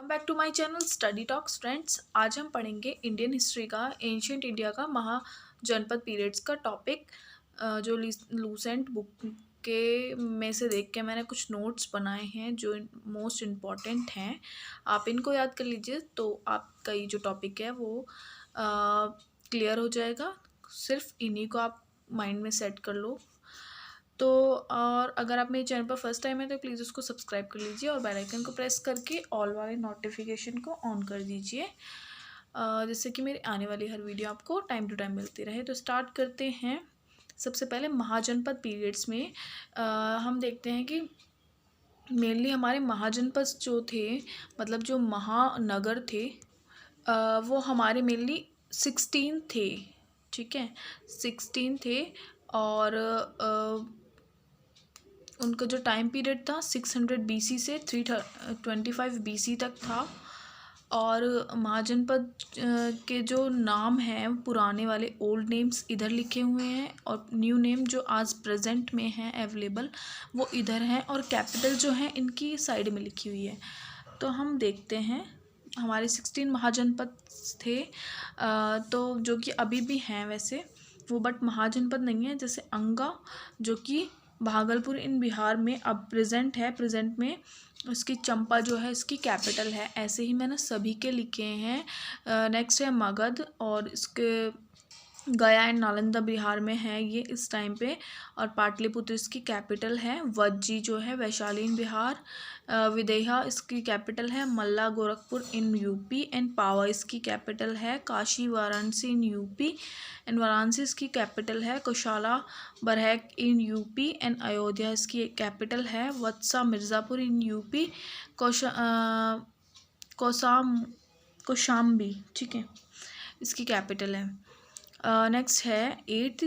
Back to my channel study talks friends. आज हम पढ़ेंगे इंडियन हिस्ट्री का एंशियंट इंडिया का महाजनपद पीरियड्स का टॉपिक। जो लूसेंट बुक के में से देख के मैंने कुछ नोट्स बनाए हैं जो मोस्ट इम्पॉर्टेंट हैं। आप इनको याद कर लीजिए तो आपका ये जो टॉपिक है वो क्लियर हो जाएगा। सिर्फ इन्हीं को आप माइंड में सेट कर लो। तो और अगर आप मेरे चैनल पर फर्स्ट टाइम है तो प्लीज़ उसको सब्सक्राइब कर लीजिए और बेल आइकन को प्रेस करके ऑल वाले नोटिफिकेशन को ऑन कर दीजिए, जिससे कि मेरी आने वाली हर वीडियो आपको टाइम टू टाइम मिलती रहे। तो स्टार्ट करते हैं। सबसे पहले महाजनपद पीरियड्स में हम देखते हैं कि मेनली हमारे महाजनपद जो थे, मतलब जो महानगर थे, वो हमारे मेनली 16 थे। ठीक है, 16 थे। और उनका जो टाइम पीरियड था 600 BC से 325 BC तक था। और महाजनपद के जो नाम हैं पुराने वाले ओल्ड नेम्स इधर लिखे हुए हैं और न्यू नेम जो आज प्रेजेंट में हैं अवेलेबल वो इधर हैं, और कैपिटल जो है इनकी साइड में लिखी हुई है। तो हम देखते हैं हमारे 16 महाजनपद थे, तो जो कि अभी भी हैं वैसे वो, बट महाजनपद नहीं है। जैसे अंगा जो कि भागलपुर इन बिहार में अब प्रेजेंट है, प्रेजेंट में उसकी चंपा जो है इसकी कैपिटल है। ऐसे ही मैंने सभी के लिखे हैं। नेक्स्ट है मगध, और इसके गया एंड नालंदा बिहार में है ये इस टाइम पे, और पाटलिपुत्र इसकी कैपिटल है। वज्जी जो है वैशाली इन बिहार। विदेहा इसकी कैपिटल है। मल्ला गोरखपुर इन यूपी एंड पावा इसकी कैपिटल है। Kashi Varanasi in UP and Varanasi इसकी कैपिटल है। कुशाला बरहैक इन यूपी एंड अयोध्या इसकी कैपिटल है। वत्सा मिर्ज़ापुर इन यूपी। कौशाम्बी, ठीक है, इसकी कैपिटल है। नेक्स्ट है 8th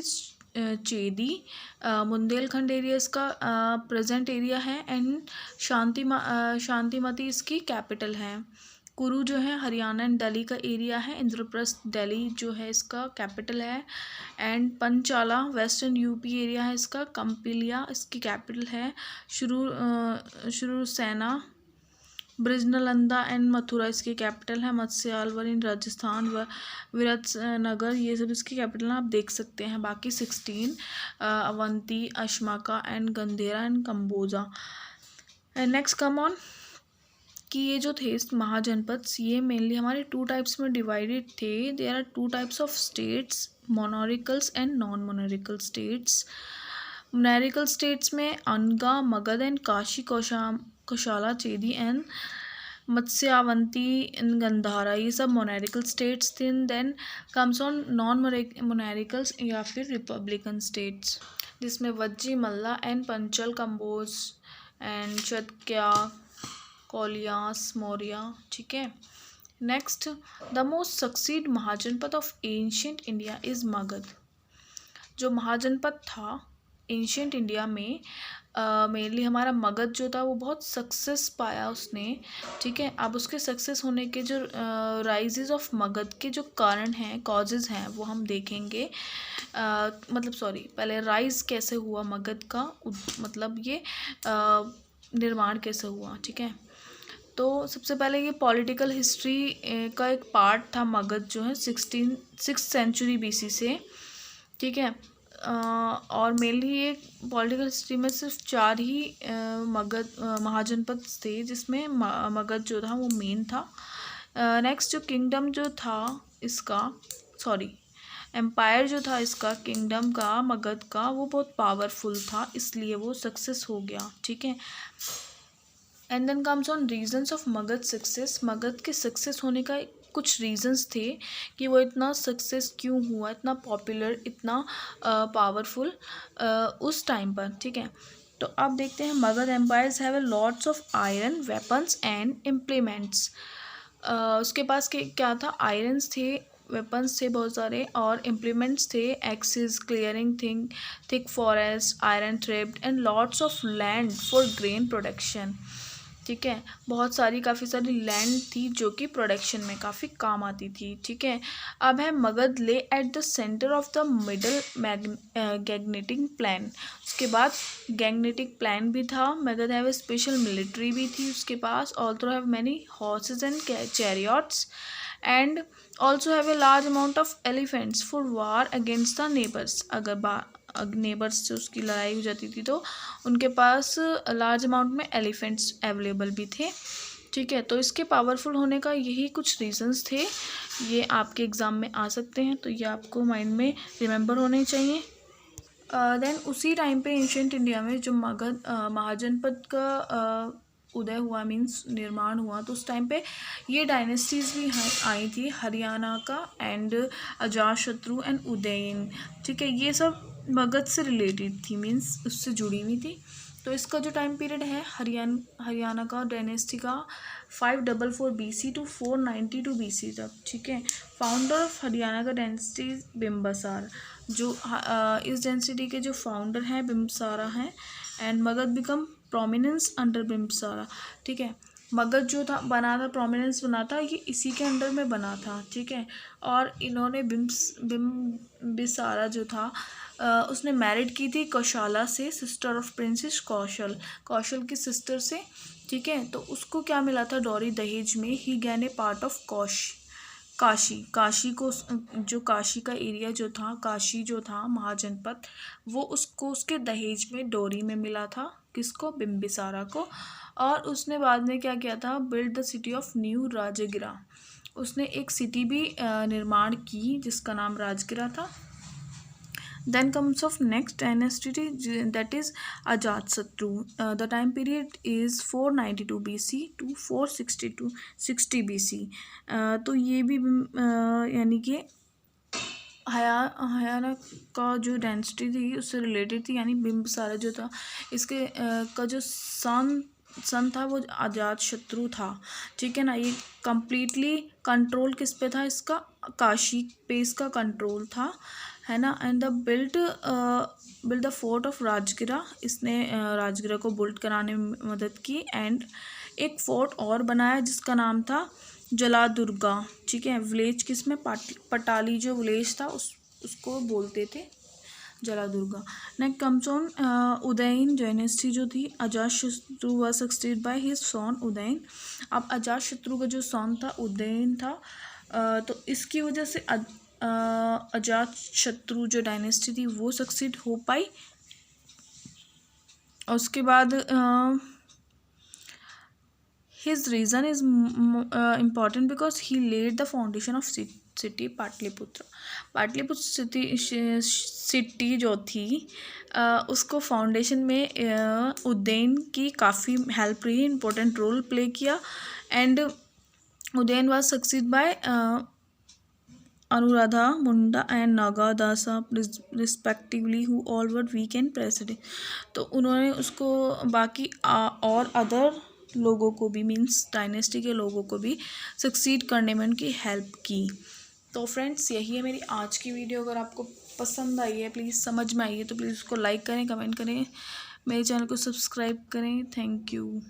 चेदी, बुंदेलखंड एरिया इसका प्रेजेंट एरिया है। एंड शांतिमती इसकी कैपिटल है। कुरु जो है हरियाणा एंड दिल्ली का एरिया है। इंद्रप्रस्थ दिल्ली जो है इसका कैपिटल है। एंड पंचाला वेस्टर्न यूपी एरिया है इसका। कंपिलिया इसकी कैपिटल है। शुरू सेना ब्रिजनालंदा एंड मथुरा इसकी कैपिटल है। मत्स्यालवर इन राजस्थान व विरतनगर ये सब इसकी कैपिटल आप देख सकते हैं। बाकी 16 Avanti, Ashmaka and Gandhara and Kamboja. Next come on कि ये जो थे महाजनपद ये मेनली हमारे 2 टाइप्स में डिवाइडेड थे। There are 2 types of states, monarchicals and non monarchical states. Monarchical states में Anga, Magadh and Kashi, Kaushala, Chedi and Matsyavanti in Gandhara ये सब मोनोरिकल स्टेट्स थे। Then comes on non monarchicals या फिर रिपब्लिकन स्टेट्स, जिसमें वज्जी, मल्ला एंड पंचल, कंबोज एंड चतक्या, कोलियास, मौर्य। ठीक है। Next, the most succeed mahajanapada of ancient India is Magadh. जो महाजनपद था एंशियंट इंडिया में मेनली हमारा मगध जो था वो बहुत सक्सेस पाया उसने। ठीक है, अब उसके सक्सेस होने के जो राइजेस ऑफ मगध के जो कारण हैं, कॉजेज़ हैं, वो हम देखेंगे। पहले राइज कैसे हुआ मगध का, मतलब ये निर्माण कैसे हुआ। ठीक है, तो सबसे पहले ये पॉलिटिकल हिस्ट्री का एक पार्ट था मगध जो है 6th सेंचुरी BC से। ठीक है, और मेनली ये पॉलिटिकल हिस्ट्री में सिर्फ 4 ही महाजनपद थे, जिसमें मगध जो था वो मेन था। नेक्स्ट जो किंगडम जो था इसका, एम्पायर जो था इसका किंगडम का मगध का, वो बहुत पावरफुल था, इसलिए वो सक्सेस हो गया। ठीक है, and then comes on reasons of Magadha success. Magadha के सक्सेस होने का कुछ रीजंस थे कि वो इतना सक्सेस क्यों हुआ, इतना पॉपुलर, इतना पावरफुल उस टाइम पर। ठीक है, तो अब देखते हैं Magadha empires have lots of iron weapons and implements. उसके पास क्या था, आयरन्स थे, वेपन्स थे बहुत सारे, और इम्प्लीमेंट्स थे, axis, clearing thick forest, iron trapped and lots of land for grain production. ठीक है। बहुत सारी काफ़ी सारी लैंड थी जो कि प्रोडक्शन में काफ़ी काम आती थी। ठीक है। अब है Magadha lay at the centre of the middle Gangetic plain. उसके बाद गैंगनेटिक प्लान भी था। Magadha have a special military भी थी उसके पास। Also have many horses and chariots and also have a large amount of elephants for war against the neighbours. अगर neighbours से उसकी लड़ाई हो जाती थी तो उनके पास लार्ज अमाउंट में एलिफेंट्स अवेलेबल भी थे। ठीक है। तो इसके पावरफुल होने का यही कुछ रीजंस थे। ये आपके एग्ज़ाम में आ सकते हैं, तो ये आपको माइंड में रिमेंबर होने चाहिए। देन उसी टाइम पे एंशियंट इंडिया में जो मगध महाजनपद का उदय हुआ, मीन्स निर्माण हुआ, तो उस टाइम पे ये डायनेस्टीज़ भी आई थी, हरियाणा का एंड अजातशत्रु एंड उदयन। ठीक है। ये सब मगध से रिलेटेड थी, मीन्स उससे जुड़ी हुई थी। तो इसका जो टाइम पीरियड है हरियाणा का डायनेस्टी का 544 BC टू 492 BC तक। ठीक है। फाउंडर ऑफ हरियाणा का डायनेस्टी बिम्बिसार। जो इस डेंसिटी के जो फाउंडर हैं बिम्बिसारा हैं and Magadh become prominence under Bimbisara. ठीक है। मगध जो था बना था, प्रोमिनेंस बना था, ये इसी के अंडर में बना था। ठीक है। और इन्होंने बिम्बिसारा जो था उसने मैरिड की थी कौशला से, सिस्टर ऑफ प्रिंसेस कौशल की सिस्टर से। ठीक है। तो उसको क्या मिला था डॉरी दहेज में? He gain a part of Kashi को, जो काशी का एरिया जो था, काशी जो था महाजनपद, वो उसको उसके दहेज में डोरी में मिला था। किसको? बिम्बिसारा को। और उसने बाद में क्या किया था? Build the city of new राजगिरा। उसने एक सिटी भी निर्माण की जिसका नाम राजगिरा था। Then comes of next dynasty, that is Ajatashatru. The time period is 492 BC to 460 BC. तो ये भी यानी कि हरियाणा का जो डेंसिटी थी उससे रिलेटेड थी, यानी बिम्बिसारा जो था इसके का जो सन था वो अजातशत्रु था। ठीक है ना। ये कंप्लीटली कंट्रोल किस पे था? इसका काशी पे इसका कंट्रोल था, है ना। And the build the fort of राजगिरा। इसने राजगिरा को बिल्ड कराने में मदद की। एंड एक फोर्ट और बनाया जिसका नाम था जलादुर्गा। ठीक है। विलेज किसमें? पटाली जो विलेज था उसको बोलते थे Jaladurga. Next comes on Udayan dynasty जो थी। Ajatashatru was succeeded by his son Udayan. अब अजातशत्रु का जो सन था उदयन था, तो इसकी वजह से अजातशत्रु जो डायनेस्टी थी वो सक्सीड हो पाई। और उसके बाद his reason is important because he laid the foundation of city Pataliputra city जो थी उसको फाउंडेशन में उदयन की काफ़ी हेल्प रही, इम्पोर्टेंट रोल प्ले किया। And Udayan was succeed by Anuradha Munda and Nagadasa respectively who all were weak and president. तो उन्होंने उसको बाकी और अदर लोगों को भी, मीन्स डायनेस्टी के लोगों को भी सक्सीड करने में उनकी हेल्प की। तो फ्रेंड्स यही है मेरी आज की वीडियो। अगर आपको पसंद आई है, प्लीज़ समझ में आई है, तो प्लीज़ उसको लाइक करें, कमेंट करें, मेरे चैनल को सब्सक्राइब करें। Thank you.